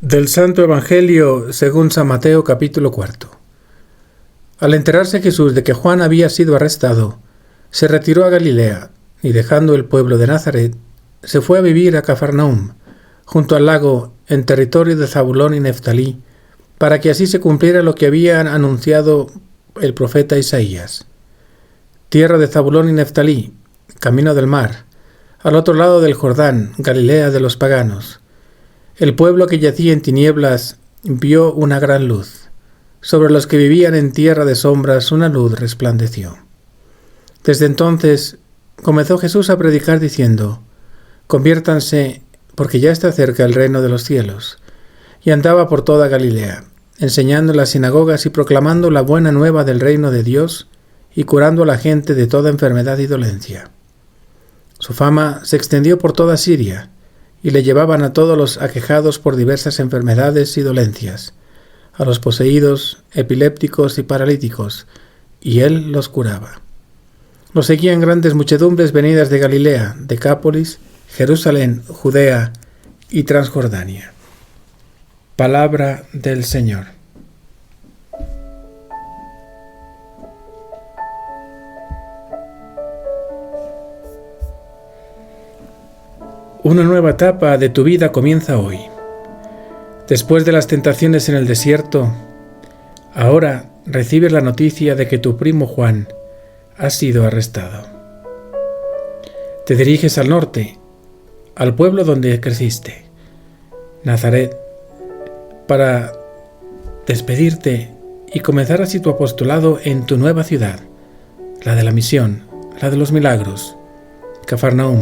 Del Santo Evangelio según San Mateo, capítulo 4. Al enterarse Jesús de que Juan había sido arrestado, se retiró a Galilea y, dejando el pueblo de Nazaret, se fue a vivir a Cafarnaúm, junto al lago, en territorio de Zabulón y Neftalí, para que así se cumpliera lo que había anunciado el profeta Isaías. Tierra de Zabulón y Neftalí, camino del mar, al otro lado del Jordán, Galilea de los paganos. El pueblo que yacía en tinieblas vio una gran luz. Sobre los que vivían en tierra de sombras una luz resplandeció. Desde entonces comenzó Jesús a predicar diciendo: «Conviértanse, porque ya está cerca el reino de los cielos». Y andaba por toda Galilea, enseñando en las sinagogas y proclamando la buena nueva del reino de Dios y curando a la gente de toda enfermedad y dolencia. Su fama se extendió por toda Siria, y le llevaban a todos los aquejados por diversas enfermedades y dolencias, a los poseídos, epilépticos y paralíticos, y él los curaba. Lo seguían grandes muchedumbres venidas de Galilea, Decápolis, Jerusalén, Judea y Transjordania. Palabra del Señor. Una nueva etapa de tu vida comienza hoy. Después de las tentaciones en el desierto, ahora recibes la noticia de que tu primo Juan ha sido arrestado. Te diriges al norte, al pueblo donde creciste, Nazaret, para despedirte y comenzar así tu apostolado en tu nueva ciudad, la de la misión, la de los milagros, Cafarnaúm,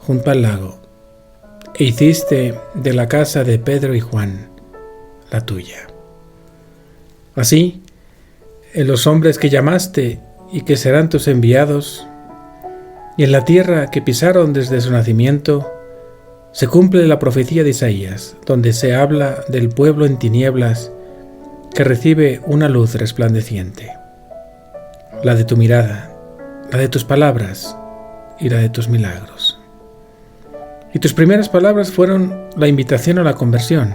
junto al lago, e hiciste de la casa de Pedro y Juan la tuya. Así, en los hombres que llamaste y que serán tus enviados, y en la tierra que pisaron desde su nacimiento, se cumple la profecía de Isaías, donde se habla del pueblo en tinieblas que recibe una luz resplandeciente, la de tu mirada, la de tus palabras y la de tus milagros. Y tus primeras palabras fueron la invitación a la conversión,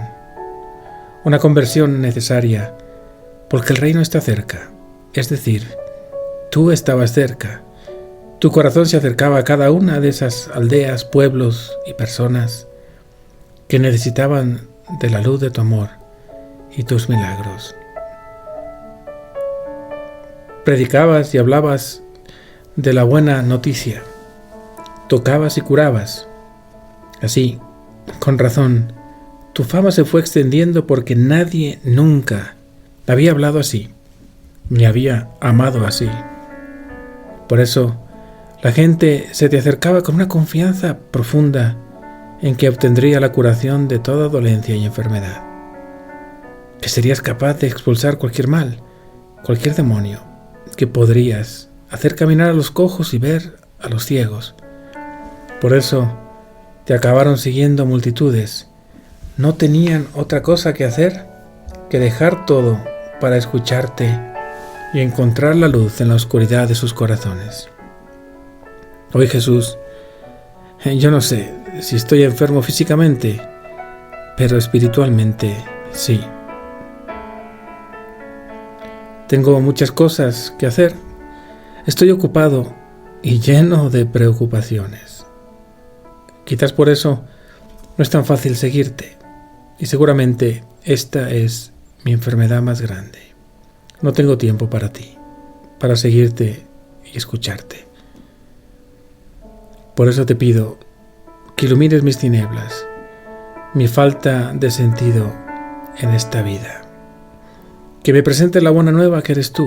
una conversión necesaria, porque el reino está cerca, es decir, tú estabas cerca, tu corazón se acercaba a cada una de esas aldeas, pueblos y personas que necesitaban de la luz de tu amor y tus milagros. Predicabas y hablabas de la buena noticia, tocabas y curabas. Así, con razón, tu fama se fue extendiendo porque nadie nunca había hablado así, ni había amado así. Por eso, la gente se te acercaba con una confianza profunda en que obtendría la curación de toda dolencia y enfermedad, que serías capaz de expulsar cualquier mal, cualquier demonio, que podrías hacer caminar a los cojos y ver a los ciegos. Por eso, te acabaron siguiendo multitudes. No tenían otra cosa que hacer que dejar todo para escucharte y encontrar la luz en la oscuridad de sus corazones. Hoy, Jesús, yo no sé si estoy enfermo físicamente, pero espiritualmente sí. Tengo muchas cosas que hacer. Estoy ocupado y lleno de preocupaciones. Quizás por eso no es tan fácil seguirte, y seguramente esta es mi enfermedad más grande. No tengo tiempo para ti, para seguirte y escucharte. Por eso te pido que ilumines mis tinieblas, mi falta de sentido en esta vida. Que me presentes la buena nueva que eres tú,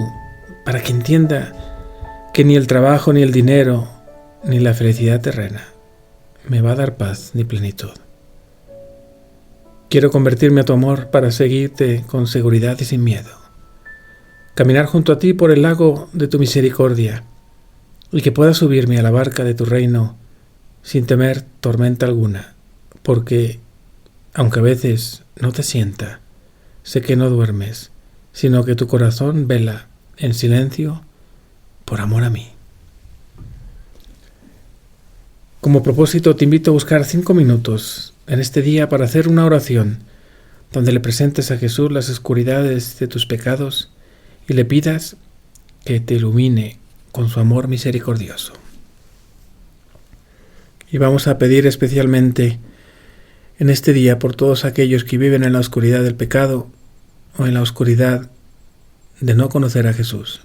para que entienda que ni el trabajo, ni el dinero, ni la felicidad terrena me va a dar paz ni plenitud. Quiero convertirme a tu amor para seguirte con seguridad y sin miedo. Caminar junto a ti por el lago de tu misericordia y que pueda subirme a la barca de tu reino sin temer tormenta alguna, porque, aunque a veces no te sienta, sé que no duermes, sino que tu corazón vela en silencio por amor a mí. Como propósito te invito a buscar 5 minutos en este día para hacer una oración donde le presentes a Jesús las oscuridades de tus pecados y le pidas que te ilumine con su amor misericordioso. Y vamos a pedir especialmente en este día por todos aquellos que viven en la oscuridad del pecado o en la oscuridad de no conocer a Jesús,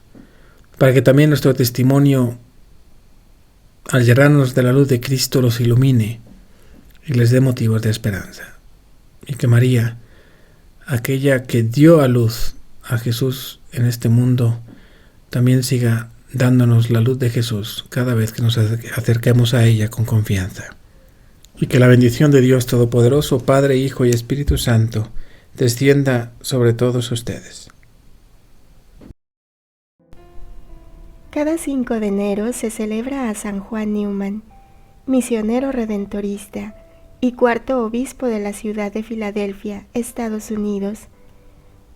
para que también nuestro testimonio, al llenarnos de la luz de Cristo, los ilumine y les dé motivos de esperanza. Y que María, aquella que dio a luz a Jesús en este mundo, también siga dándonos la luz de Jesús cada vez que nos acerquemos a ella con confianza. Y que la bendición de Dios Todopoderoso, Padre, Hijo y Espíritu Santo, descienda sobre todos ustedes. Cada 5 de enero se celebra a San Juan Newman, misionero redentorista y cuarto obispo de la ciudad de Filadelfia, Estados Unidos,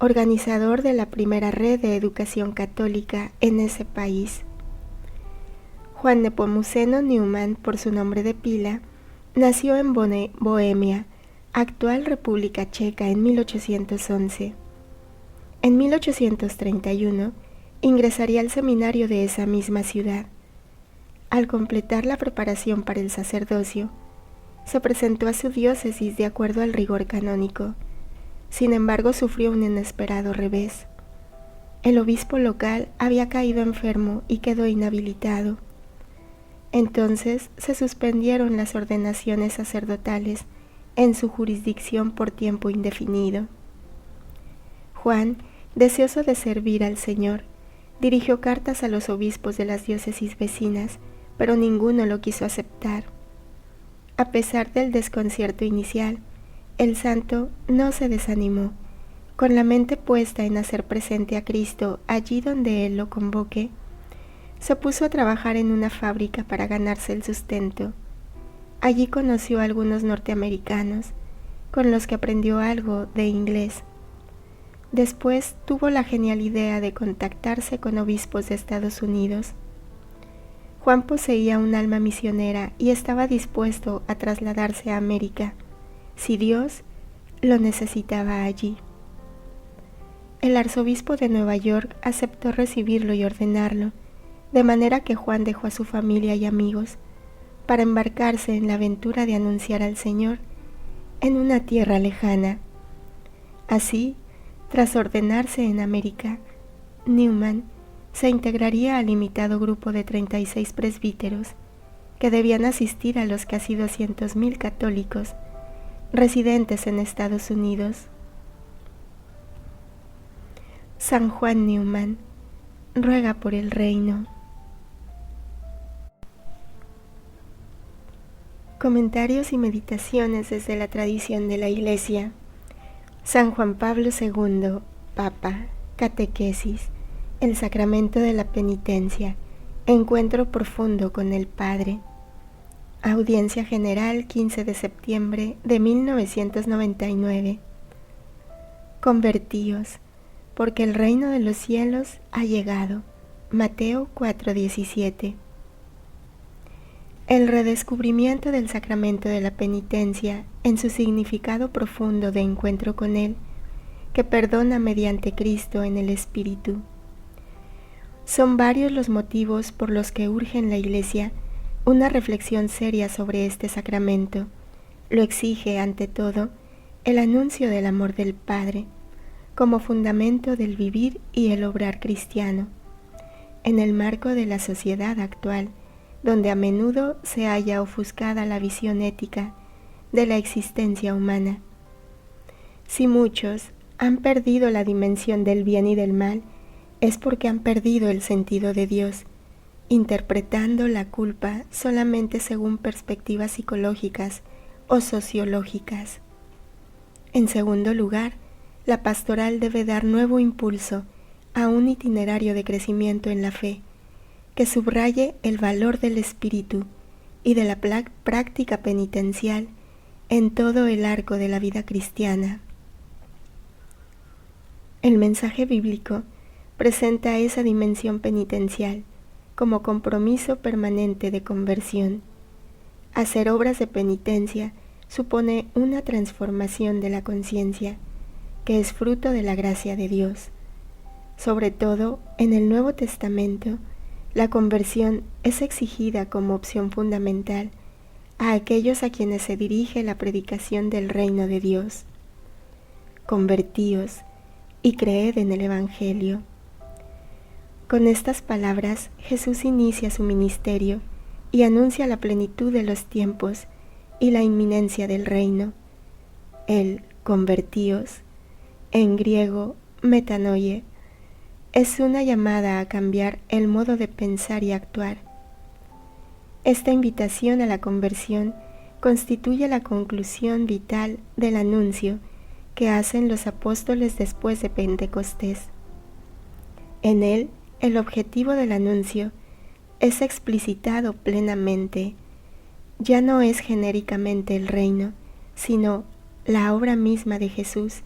organizador de la primera red de educación católica en ese país. Juan Nepomuceno Newman, por su nombre de pila, nació en Bohemia, actual República Checa, en 1811. En 1831 ingresaría al seminario de esa misma ciudad. Al completar la preparación para el sacerdocio, se presentó a su diócesis de acuerdo al rigor canónico. Sin embargo, sufrió un inesperado revés. El obispo local había caído enfermo y quedó inhabilitado. Entonces se suspendieron las ordenaciones sacerdotales en su jurisdicción por tiempo indefinido. Juan, deseoso de servir al Señor, dirigió cartas a los obispos de las diócesis vecinas, pero ninguno lo quiso aceptar. A pesar del desconcierto inicial, el santo no se desanimó. Con la mente puesta en hacer presente a Cristo allí donde Él lo convoque, se puso a trabajar en una fábrica para ganarse el sustento. Allí conoció a algunos norteamericanos, con los que aprendió algo de inglés. Después tuvo la genial idea de contactarse con obispos de Estados Unidos. Juan poseía un alma misionera y estaba dispuesto a trasladarse a América, si Dios lo necesitaba allí. El arzobispo de Nueva York aceptó recibirlo y ordenarlo, de manera que Juan dejó a su familia y amigos para embarcarse en la aventura de anunciar al Señor en una tierra lejana. Así, tras ordenarse en América, Newman se integraría al limitado grupo de 36 presbíteros que debían asistir a los casi 200,000 católicos residentes en Estados Unidos. San Juan Newman, ruega por el reino. Comentarios y meditaciones desde la tradición de la Iglesia. San Juan Pablo II, Papa, Catequesis, el sacramento de la penitencia, encuentro profundo con el Padre. Audiencia General, 15 de septiembre de 1999. Convertíos, porque el reino de los cielos ha llegado. Mateo 4:17. El redescubrimiento del sacramento de la penitencia en su significado profundo de encuentro con Él, que perdona mediante Cristo en el Espíritu. Son varios los motivos por los que urge en la Iglesia una reflexión seria sobre este sacramento. Lo exige, ante todo, el anuncio del amor del Padre, como fundamento del vivir y el obrar cristiano, en el marco de la sociedad actual, donde a menudo se halla ofuscada la visión ética de la existencia humana. Si muchos han perdido la dimensión del bien y del mal, es porque han perdido el sentido de Dios, interpretando la culpa solamente según perspectivas psicológicas o sociológicas. En segundo lugar, la pastoral debe dar nuevo impulso a un itinerario de crecimiento en la fe, que subraye el valor del espíritu y de la práctica penitencial en todo el arco de la vida cristiana. El mensaje bíblico presenta esa dimensión penitencial como compromiso permanente de conversión. Hacer obras de penitencia supone una transformación de la conciencia, que es fruto de la gracia de Dios. Sobre todo, en el Nuevo Testamento, la conversión es exigida como opción fundamental a aquellos a quienes se dirige la predicación del reino de Dios. Convertíos y creed en el Evangelio. Con estas palabras, Jesús inicia su ministerio y anuncia la plenitud de los tiempos y la inminencia del reino. El convertíos, en griego metanoie, es una llamada a cambiar el modo de pensar y actuar. Esta invitación a la conversión constituye la conclusión vital del anuncio que hacen los apóstoles después de Pentecostés. En él, el objetivo del anuncio es explicitado plenamente. Ya no es genéricamente el reino, sino la obra misma de Jesús,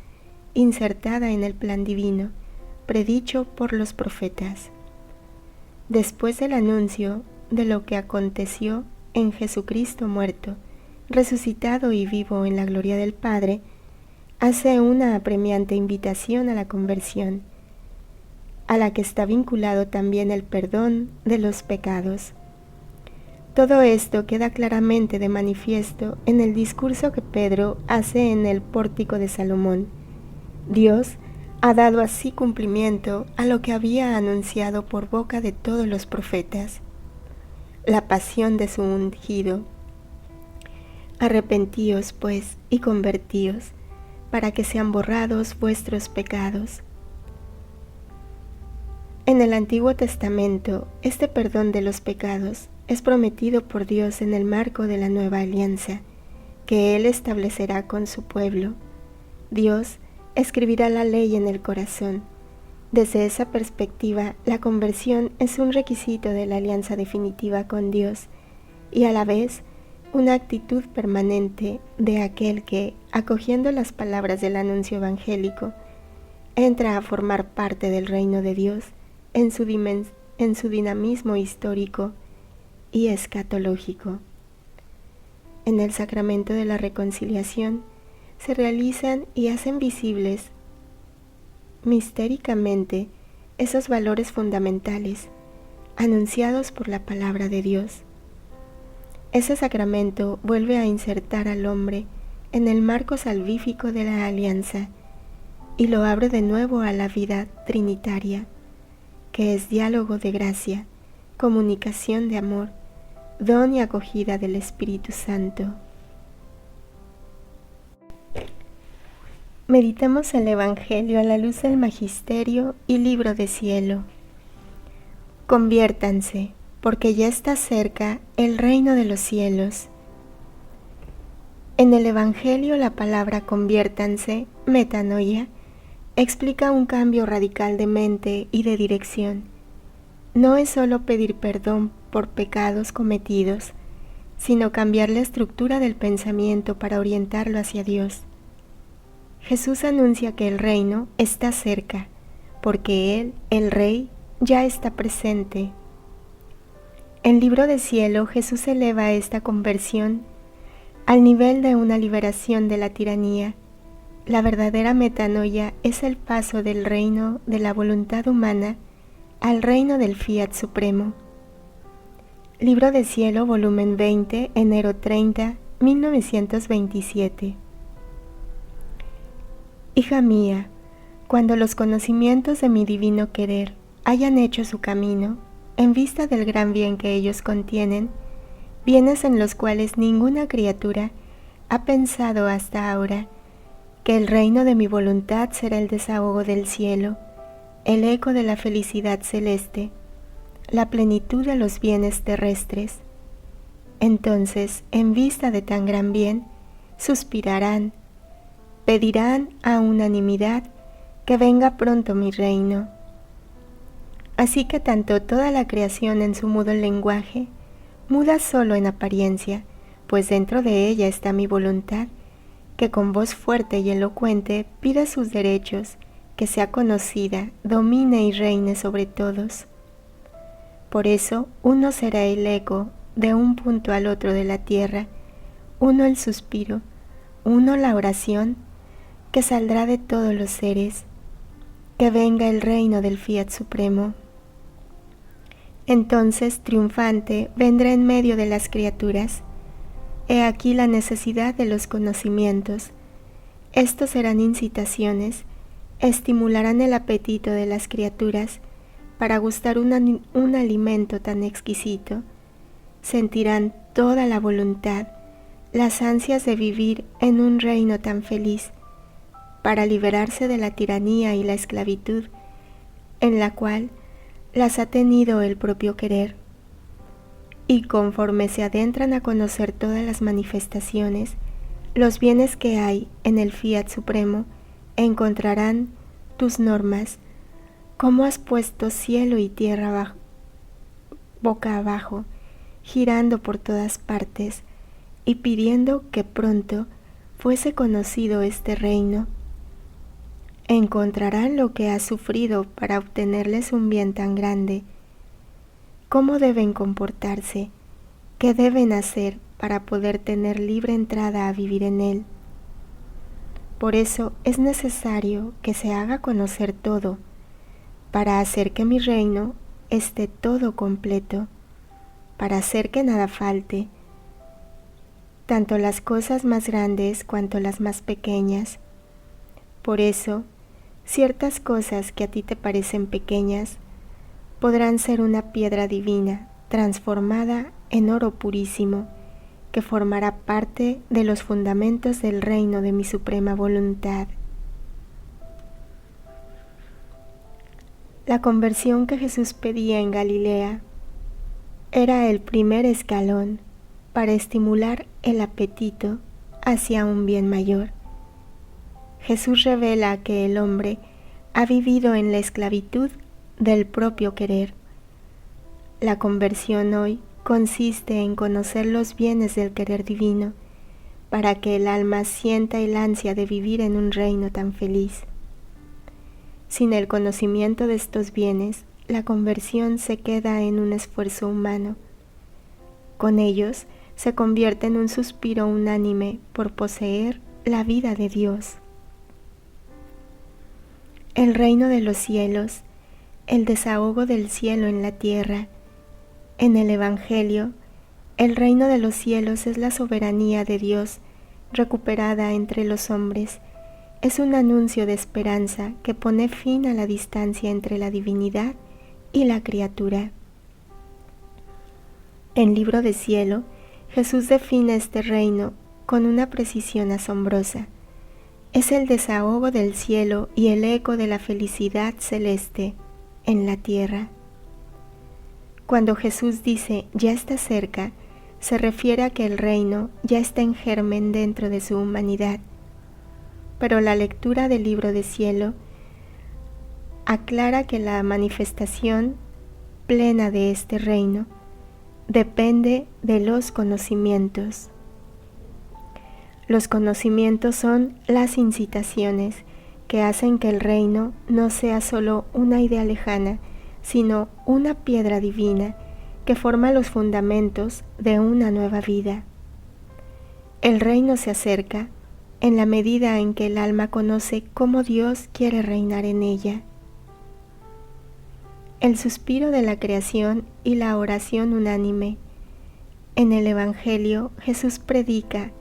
insertada en el plan divino, predicho por los profetas. Después del anuncio de lo que aconteció en Jesucristo muerto, resucitado y vivo en la gloria del Padre, hace una apremiante invitación a la conversión, a la que está vinculado también el perdón de los pecados. Todo esto queda claramente de manifiesto en el discurso que Pedro hace en el pórtico de Salomón. Dios ha dado así cumplimiento a lo que había anunciado por boca de todos los profetas, la pasión de su ungido. Arrepentíos, pues, y convertíos, para que sean borrados vuestros pecados. En el Antiguo Testamento, este perdón de los pecados es prometido por Dios en el marco de la nueva alianza, que Él establecerá con su pueblo. Dios escribirá la ley en el corazón. Desde esa perspectiva, la conversión es un requisito de la alianza definitiva con Dios y a la vez una actitud permanente de aquel que, acogiendo las palabras del anuncio evangélico, entra a formar parte del reino de Dios en su dinamismo histórico y escatológico. En el sacramento de la reconciliación se realizan y hacen visibles mistéricamente esos valores fundamentales anunciados por la palabra de Dios. Ese sacramento vuelve a insertar al hombre en el marco salvífico de la alianza y lo abre de nuevo a la vida trinitaria, que es diálogo de gracia, comunicación de amor, don y acogida del Espíritu Santo. Meditemos el Evangelio a la luz del Magisterio y Libro de Cielo. Conviértanse, porque ya está cerca el reino de los cielos. En el Evangelio la palabra conviértanse, metanoia, explica un cambio radical de mente y de dirección. No es solo pedir perdón por pecados cometidos, sino cambiar la estructura del pensamiento para orientarlo hacia Dios. Jesús anuncia que el reino está cerca, porque Él, el Rey, ya está presente. En Libro de Cielo, Jesús eleva esta conversión al nivel de una liberación de la tiranía. La verdadera metanoia es el paso del reino de la voluntad humana al reino del Fiat Supremo. Libro de Cielo, volumen 20, enero 30, 1927. Hija mía, cuando los conocimientos de mi divino querer hayan hecho su camino, en vista del gran bien que ellos contienen, bienes en los cuales ninguna criatura ha pensado hasta ahora, que el reino de mi voluntad será el desahogo del cielo, el eco de la felicidad celeste, la plenitud de los bienes terrestres. Entonces, en vista de tan gran bien, suspirarán, pedirán a unanimidad que venga pronto mi reino. Así que tanto toda la creación en su mudo lenguaje, muda solo en apariencia, pues dentro de ella está mi voluntad, que con voz fuerte y elocuente pida sus derechos, que sea conocida, domine y reine sobre todos. Por eso, uno será el eco de un punto al otro de la tierra, uno el suspiro, uno la oración, que saldrá de todos los seres, que venga el reino del Fiat Supremo. Entonces, triunfante, vendrá en medio de las criaturas. He aquí la necesidad de los conocimientos. Estos serán incitaciones, estimularán el apetito de las criaturas para gustar un alimento tan exquisito. Sentirán toda la voluntad, las ansias de vivir en un reino tan feliz, para liberarse de la tiranía y la esclavitud en la cual las ha tenido el propio querer. Y conforme se adentran a conocer todas las manifestaciones, los bienes que hay en el Fiat Supremo, encontrarán tus normas, cómo has puesto cielo y tierra boca abajo, girando por todas partes y pidiendo que pronto fuese conocido este reino. Encontrarán lo que has sufrido para obtenerles un bien tan grande, cómo deben comportarse, qué deben hacer para poder tener libre entrada a vivir en él. Por eso es necesario que se haga conocer todo, para hacer que mi reino esté todo completo, para hacer que nada falte, tanto las cosas más grandes cuanto las más pequeñas. Por eso, ciertas cosas que a ti te parecen pequeñas podrán ser una piedra divina transformada en oro purísimo, que formará parte de los fundamentos del reino de mi suprema voluntad. La conversión que Jesús pedía en Galilea era el primer escalón para estimular el apetito hacia un bien mayor. Jesús revela que el hombre ha vivido en la esclavitud del propio querer. La conversión hoy consiste en conocer los bienes del querer divino, para que el alma sienta el ansia de vivir en un reino tan feliz. Sin el conocimiento de estos bienes, la conversión se queda en un esfuerzo humano. Con ellos se convierte en un suspiro unánime por poseer la vida de Dios. El reino de los cielos, el desahogo del cielo en la tierra. En el Evangelio, el reino de los cielos es la soberanía de Dios recuperada entre los hombres. Es un anuncio de esperanza que pone fin a la distancia entre la divinidad y la criatura. En Libro de Cielo, Jesús define este reino con una precisión asombrosa. Es el desahogo del cielo y el eco de la felicidad celeste en la tierra. Cuando Jesús dice ya está cerca, se refiere a que el reino ya está en germen dentro de su humanidad. Pero la lectura del Libro de Cielo aclara que la manifestación plena de este reino depende de los conocimientos. Los conocimientos son las incitaciones que hacen que el reino no sea solo una idea lejana, sino una piedra divina que forma los fundamentos de una nueva vida. El reino se acerca en la medida en que el alma conoce cómo Dios quiere reinar en ella. El suspiro de la creación y la oración unánime. En el Evangelio, Jesús predica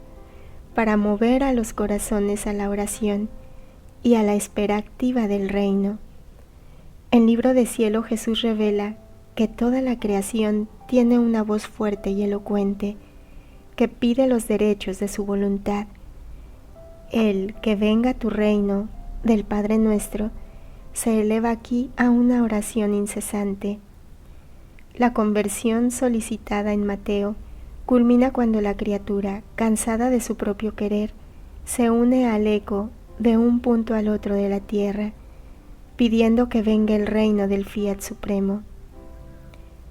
para mover a los corazones a la oración y a la espera activa del reino. En Libro de Cielo, Jesús revela que toda la creación tiene una voz fuerte y elocuente que pide los derechos de su voluntad. El que venga tu reino del Padre nuestro se eleva aquí a una oración incesante. La conversión solicitada en Mateo culmina cuando la criatura, cansada de su propio querer, se une al eco de un punto al otro de la tierra, pidiendo que venga el reino del Fiat Supremo.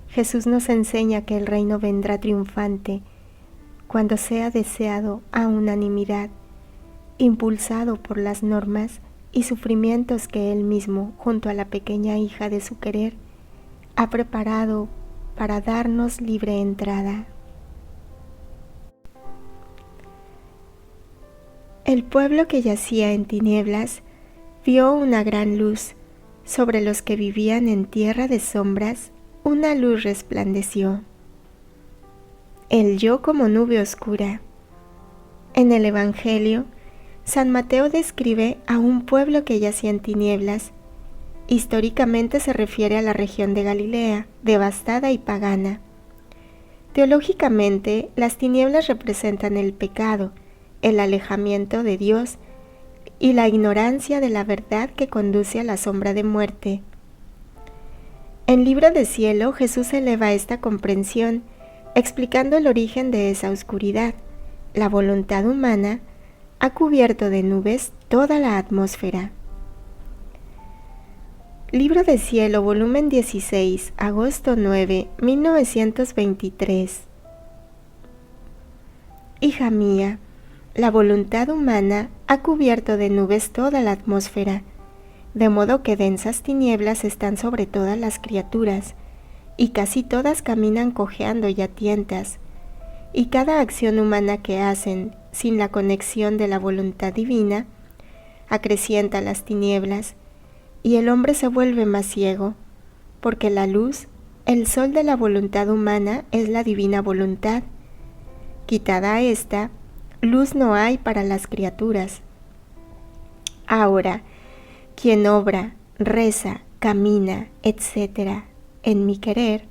Jesús nos enseña que el reino vendrá triunfante cuando sea deseado a unanimidad, impulsado por las normas y sufrimientos que Él mismo, junto a la pequeña hija de su querer, ha preparado para darnos libre entrada. El pueblo que yacía en tinieblas vio una gran luz. Sobre los que vivían en tierra de sombras, una luz resplandeció. El yo como nube oscura. En el Evangelio, San Mateo describe a un pueblo que yacía en tinieblas. Históricamente se refiere a la región de Galilea, devastada y pagana. Teológicamente, las tinieblas representan el pecado, el alejamiento de Dios y la ignorancia de la verdad que conduce a la sombra de muerte. En Libro de Cielo, Jesús eleva esta comprensión, explicando el origen de esa oscuridad. La voluntad humana ha cubierto de nubes toda la atmósfera. Libro de Cielo, volumen 16, agosto 9, 1923. Hija mía, la voluntad humana ha cubierto de nubes toda la atmósfera, de modo que densas tinieblas están sobre todas las criaturas, y casi todas caminan cojeando y a tientas, y cada acción humana que hacen, sin la conexión de la voluntad divina, acrecienta las tinieblas, y el hombre se vuelve más ciego, porque la luz, el sol de la voluntad humana, es la divina voluntad. Quitada esta, luz no hay para las criaturas. Ahora, quien obra, reza, camina, etc., en mi querer,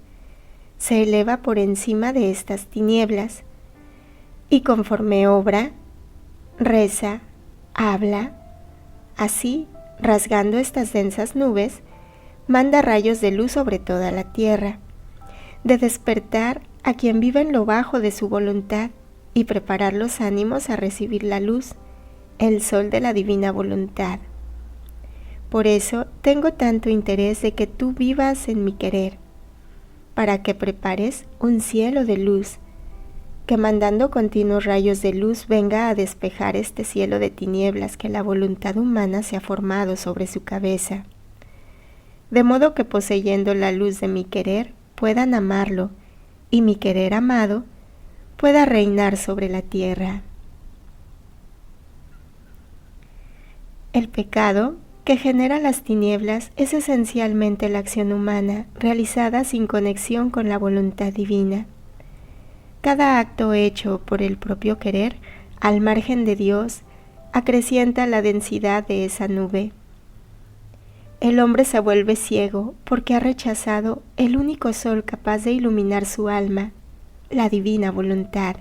se eleva por encima de estas tinieblas, y conforme obra, reza, habla, así, rasgando estas densas nubes, manda rayos de luz sobre toda la tierra, de despertar a quien vive en lo bajo de su voluntad y preparar los ánimos a recibir la luz, el sol de la divina voluntad. Por eso tengo tanto interés de que tú vivas en mi querer, para que prepares un cielo de luz, que mandando continuos rayos de luz venga a despejar este cielo de tinieblas que la voluntad humana se ha formado sobre su cabeza, de modo que poseyendo la luz de mi querer puedan amarlo, y mi querer amado pueda reinar sobre la tierra. El pecado que genera las tinieblas es esencialmente la acción humana realizada sin conexión con la voluntad divina. Cada acto hecho por el propio querer, al margen de Dios, acrecienta la densidad de esa nube. El hombre se vuelve ciego porque ha rechazado el único sol capaz de iluminar su alma, la divina voluntad.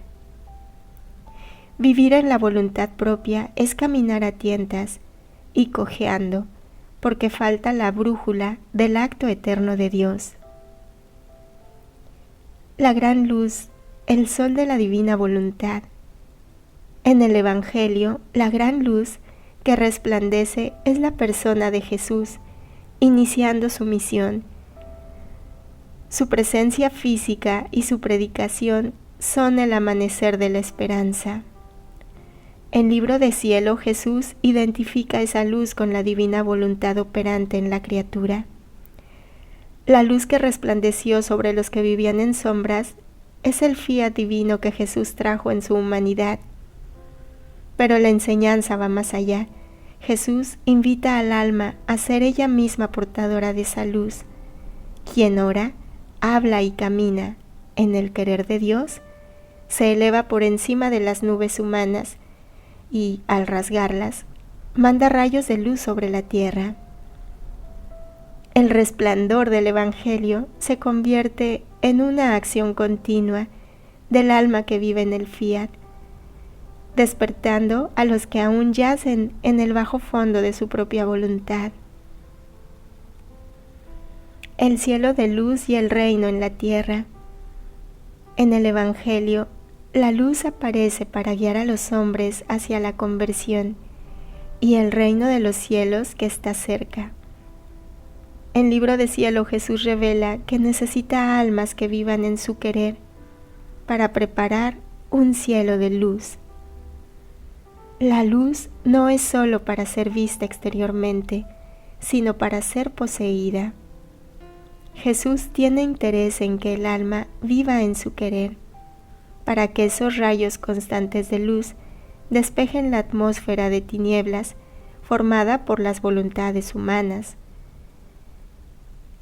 Vivir en la voluntad propia es caminar a tientas y cojeando, porque falta la brújula del acto eterno de Dios. La gran luz, el sol de la divina voluntad. En el Evangelio, la gran luz que resplandece es la persona de Jesús, iniciando su misión. Su presencia física y su predicación son el amanecer de la esperanza. En Libro de Cielo, Jesús identifica esa luz con la divina voluntad operante en la criatura. La luz que resplandeció sobre los que vivían en sombras es el fiat divino que Jesús trajo en su humanidad. Pero la enseñanza va más allá. Jesús invita al alma a ser ella misma portadora de esa luz. Quien ora, habla y camina en el querer de Dios, se eleva por encima de las nubes humanas y, al rasgarlas, manda rayos de luz sobre la tierra. El resplandor del Evangelio se convierte en una acción continua del alma que vive en el fiat, despertando a los que aún yacen en el bajo fondo de su propia voluntad. El cielo de luz y el reino en la tierra. En el Evangelio, la luz aparece para guiar a los hombres hacia la conversión y el reino de los cielos que está cerca. En Libro de Cielo, Jesús revela que necesita almas que vivan en su querer para preparar un cielo de luz. La luz no es solo para ser vista exteriormente, sino para ser poseída. Jesús tiene interés en que el alma viva en su querer, para que esos rayos constantes de luz despejen la atmósfera de tinieblas formada por las voluntades humanas.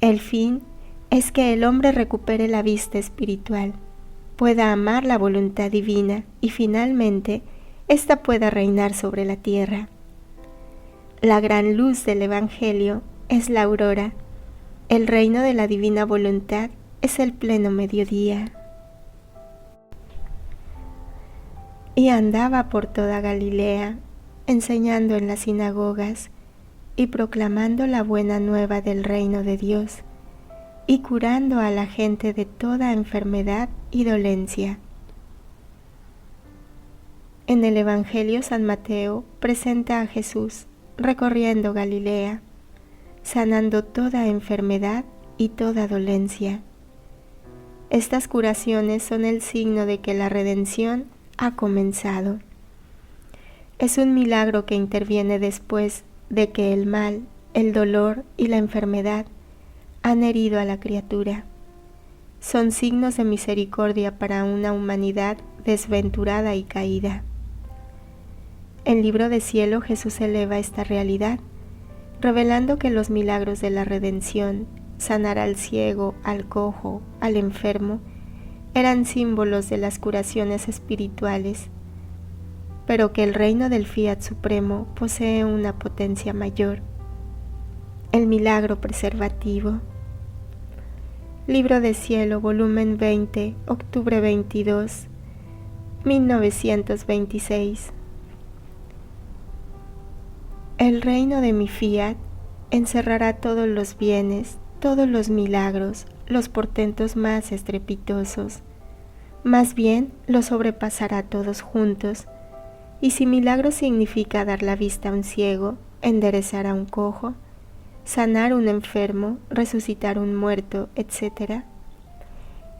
El fin es que el hombre recupere la vista espiritual, pueda amar la voluntad divina y finalmente ésta pueda reinar sobre la tierra. La gran luz del Evangelio es la aurora, el reino de la divina voluntad es el pleno mediodía. Y andaba por toda Galilea, enseñando en las sinagogas y proclamando la buena nueva del reino de Dios, y curando a la gente de toda enfermedad y dolencia. En el Evangelio San Mateo presenta a Jesús recorriendo Galilea, sanando toda enfermedad y toda dolencia. Estas curaciones son el signo de que la redención ha comenzado. Es un milagro que interviene después de que el mal, el dolor y la enfermedad han herido a la criatura. Son signos de misericordia para una humanidad desventurada y caída. En Libro de Cielo Jesús eleva esta realidad, revelando que los milagros de la redención, sanar al ciego, al cojo, al enfermo, eran símbolos de las curaciones espirituales, pero que el reino del Fiat Supremo posee una potencia mayor, el milagro preservativo. Libro de Cielo, volumen 20, octubre 22, 1926. El reino de mi Fiat encerrará todos los bienes, todos los milagros, los portentos más estrepitosos. Más bien los sobrepasará todos juntos, y si milagro significa dar la vista a un ciego, enderezar a un cojo, sanar un enfermo, resucitar un muerto, etc.,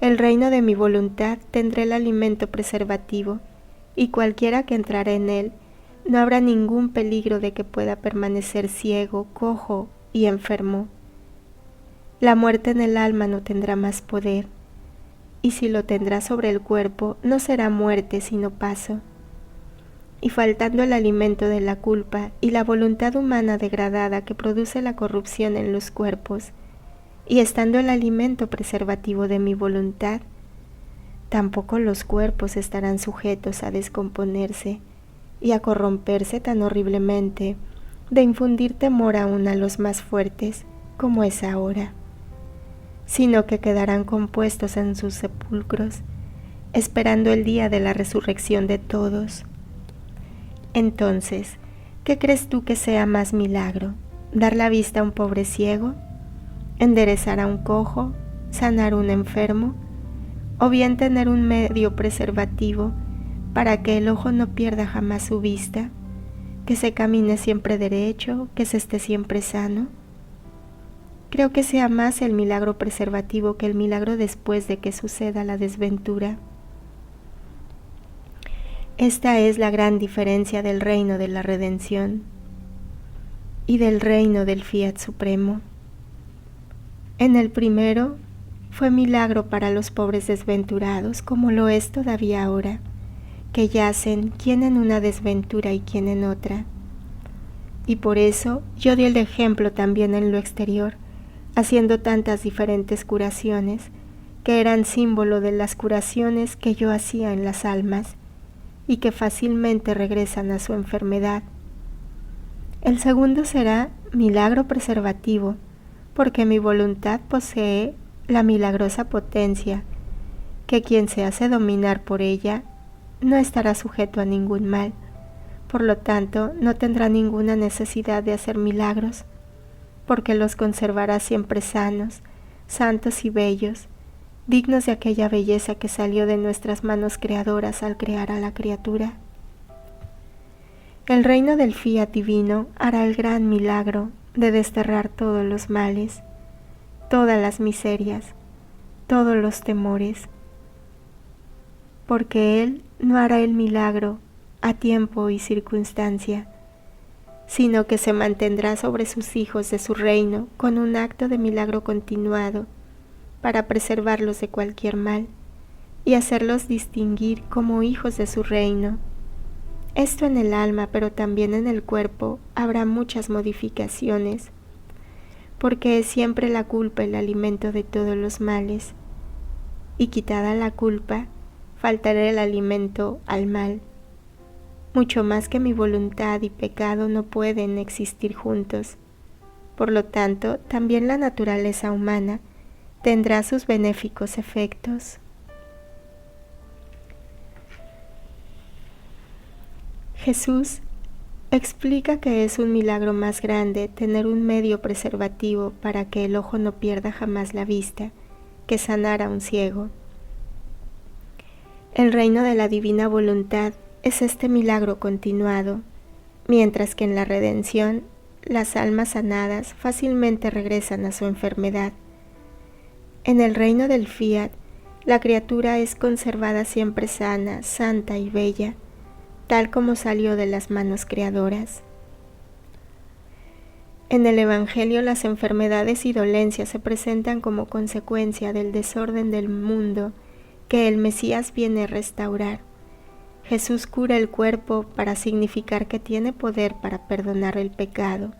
el reino de mi voluntad tendrá el alimento preservativo, y cualquiera que entrara en él, no habrá ningún peligro de que pueda permanecer ciego, cojo y enfermo. La muerte en el alma no tendrá más poder, y si lo tendrá sobre el cuerpo, no será muerte sino paso. Y faltando el alimento de la culpa y la voluntad humana degradada que produce la corrupción en los cuerpos, y estando el alimento preservativo de mi voluntad, tampoco los cuerpos estarán sujetos a descomponerse y a corromperse tan horriblemente, de infundir temor aún a los más fuertes, como es ahora, sino que quedarán compuestos en sus sepulcros, esperando el día de la resurrección de todos. Entonces, ¿qué crees tú que sea más milagro? ¿Dar la vista a un pobre ciego? ¿Enderezar a un cojo? ¿Sanar un enfermo? ¿O bien tener un medio preservativo para que el ojo no pierda jamás su vista, que se camine siempre derecho, que se esté siempre sano? Creo que sea más el milagro preservativo que el milagro después de que suceda la desventura. Esta es la gran diferencia del reino de la redención y del reino del Fiat Supremo. En el primero fue milagro para los pobres desventurados, como lo es todavía ahora, que yacen quién en una desventura y quién en otra. Y por eso yo di el ejemplo también en lo exterior, haciendo tantas diferentes curaciones, que eran símbolo de las curaciones que yo hacía en las almas, y que fácilmente regresan a su enfermedad. El segundo será milagro preservativo, porque mi voluntad posee la milagrosa potencia, que quien se hace dominar por ella no estará sujeto a ningún mal, por lo tanto no tendrá ninguna necesidad de hacer milagros, porque los conservará siempre sanos, santos y bellos, dignos de aquella belleza que salió de nuestras manos creadoras al crear a la criatura. El reino del Fiat divino hará el gran milagro de desterrar todos los males, todas las miserias, todos los temores, porque Él no hará el milagro a tiempo y circunstancia, sino que se mantendrá sobre sus hijos de su reino con un acto de milagro continuado, para preservarlos de cualquier mal y hacerlos distinguir como hijos de su reino. Esto en el alma, pero también en el cuerpo, habrá muchas modificaciones, porque es siempre la culpa el alimento de todos los males, y quitada la culpa, faltará el alimento al mal. Mucho más que mi voluntad y pecado no pueden existir juntos. Por lo tanto, también la naturaleza humana tendrá sus benéficos efectos. Jesús explica que es un milagro más grande tener un medio preservativo para que el ojo no pierda jamás la vista, que sanar a un ciego. El reino de la divina voluntad es este milagro continuado, mientras que en la redención las almas sanadas fácilmente regresan a su enfermedad. En el reino del fiat, la criatura es conservada siempre sana, santa y bella, tal como salió de las manos creadoras. En el Evangelio, las enfermedades y dolencias se presentan como consecuencia del desorden del mundo que el Mesías viene a restaurar. Jesús cura el cuerpo para significar que tiene poder para perdonar el pecado.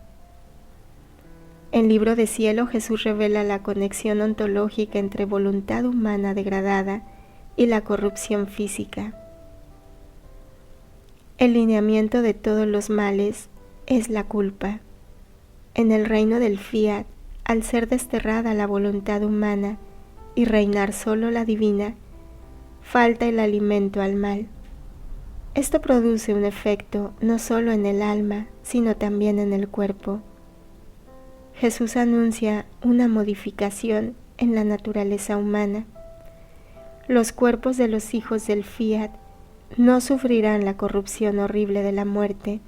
En Libro de Cielo, Jesús revela la conexión ontológica entre voluntad humana degradada y la corrupción física. El lineamiento de todos los males es la culpa. En el reino del fiat, al ser desterrada la voluntad humana y reinar solo la divina, falta el alimento al mal. Esto produce un efecto no solo en el alma, sino también en el cuerpo. Jesús anuncia una modificación en la naturaleza humana. Los cuerpos de los hijos del fiat no sufrirán la corrupción horrible de la muerte,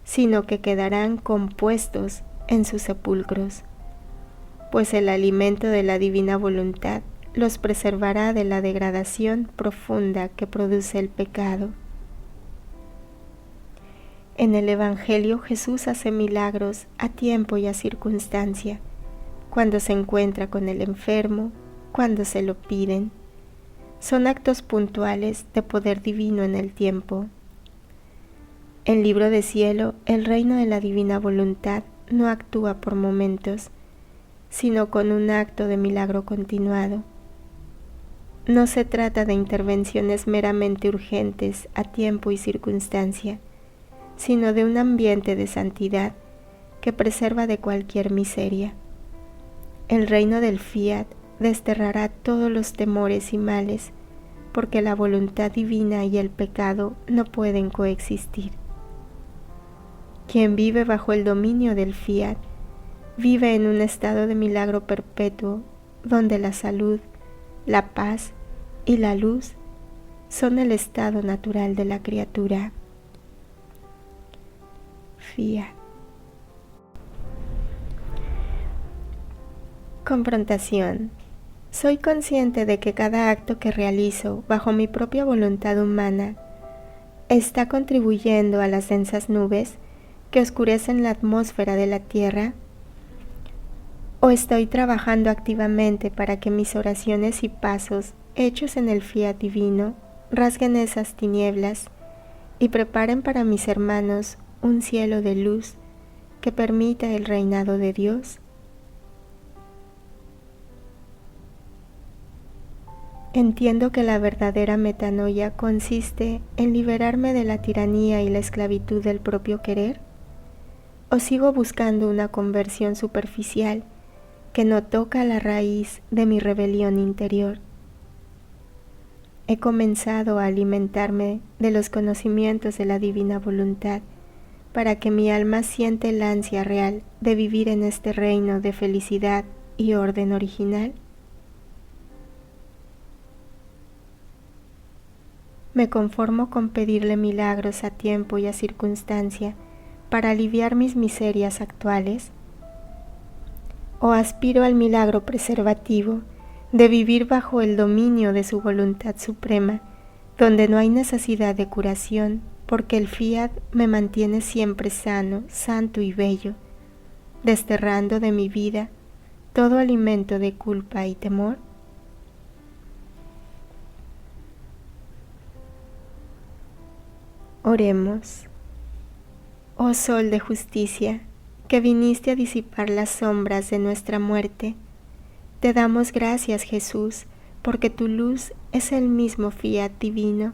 sino que quedarán compuestos en sus sepulcros, pues el alimento de la divina voluntad los preservará de la degradación profunda que produce el pecado. En el Evangelio, Jesús hace milagros a tiempo y a circunstancia, cuando se encuentra con el enfermo, cuando se lo piden. Son actos puntuales de poder divino en el tiempo. En Libro de Cielo, el reino de la divina voluntad no actúa por momentos, sino con un acto de milagro continuado. No se trata de intervenciones meramente urgentes a tiempo y circunstancia, sino de un ambiente de santidad que preserva de cualquier miseria. El reino del fiat desterrará todos los temores y males, porque la voluntad divina y el pecado no pueden coexistir. Quien vive bajo el dominio del fiat vive en un estado de milagro perpetuo, donde la salud, la paz y la luz son el estado natural de la criatura. Fiat. Confrontación. Soy consciente de que cada acto que realizo bajo mi propia voluntad humana está contribuyendo a las densas nubes que oscurecen la atmósfera de la tierra, o estoy trabajando activamente para que mis oraciones y pasos hechos en el fiat divino rasguen esas tinieblas y preparen para mis hermanos un cielo de luz que permita el reinado de Dios. Entiendo que la verdadera metanoia consiste en liberarme de la tiranía y la esclavitud del propio querer, o sigo buscando una conversión superficial que no toca la raíz de mi rebelión interior. He comenzado a alimentarme de los conocimientos de la divina voluntad para que mi alma siente el ansia real de vivir en este reino de felicidad y orden original. Me conformo con pedirle milagros a tiempo y a circunstancia para aliviar mis miserias actuales, o aspiro al milagro preservativo de vivir bajo el dominio de su voluntad suprema, donde no hay necesidad de curación, porque el fiat me mantiene siempre sano, santo y bello, desterrando de mi vida todo alimento de culpa y temor. Oremos. Oh Sol de justicia, que viniste a disipar las sombras de nuestra muerte, te damos gracias, Jesús, porque tu luz es el mismo fiat divino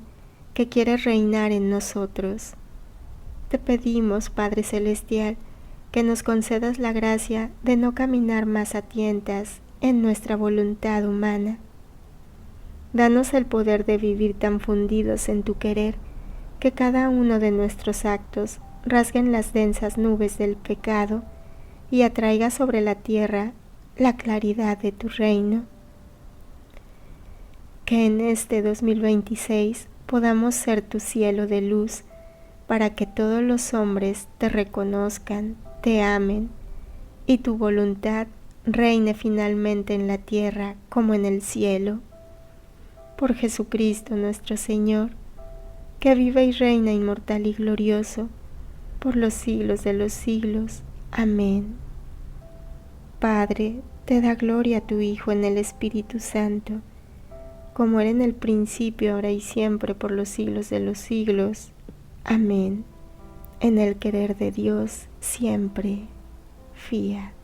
que quiere reinar en nosotros. Te pedimos, Padre Celestial, que nos concedas la gracia de no caminar más a tientas en nuestra voluntad humana. Danos el poder de vivir tan fundidos en tu querer, que cada uno de nuestros actos rasguen las densas nubes del pecado y atraiga sobre la tierra la claridad de tu reino. Que en este 2026 podamos ser tu cielo de luz, para que todos los hombres te reconozcan, te amen, y tu voluntad reine finalmente en la tierra como en el cielo. Por Jesucristo nuestro Señor, que vive y reina inmortal y glorioso, por los siglos de los siglos. Amén. Padre, te da gloria a tu Hijo en el Espíritu Santo, como era en el principio, ahora y siempre, por los siglos de los siglos. Amén. En el querer de Dios siempre. Fiat.